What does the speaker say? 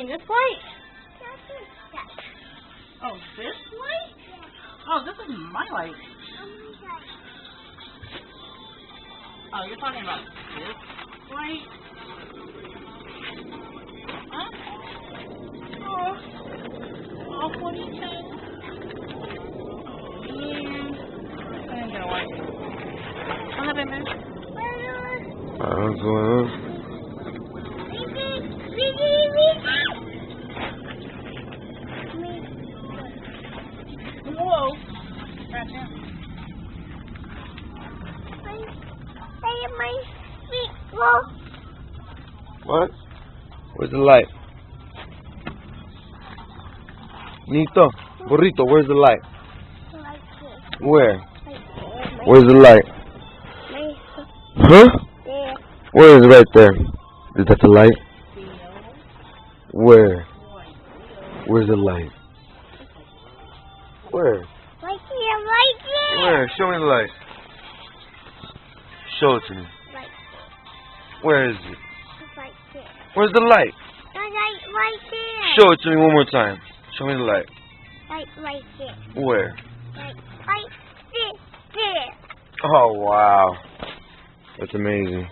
showing this light? Oh, this light? Oh, this is my light. Oh, you're talking about this light? Huh? Oh, what are you saying? Oh, man. I ain't gonna like it. What happened, man? What's going on? Whoa. Right now. What? Where's the light? Nito, burrito, where's the light? Where? Where's the light? Huh? Where is it right there? Is that the light? Where? Where's the light? Where? Right here. Where? Show me the light. Show it to me. Where is it? Right there. Where's the light? Right there. Show it to me one more time. Show me the light. Right there. Where? Right there. Oh, wow. That's amazing.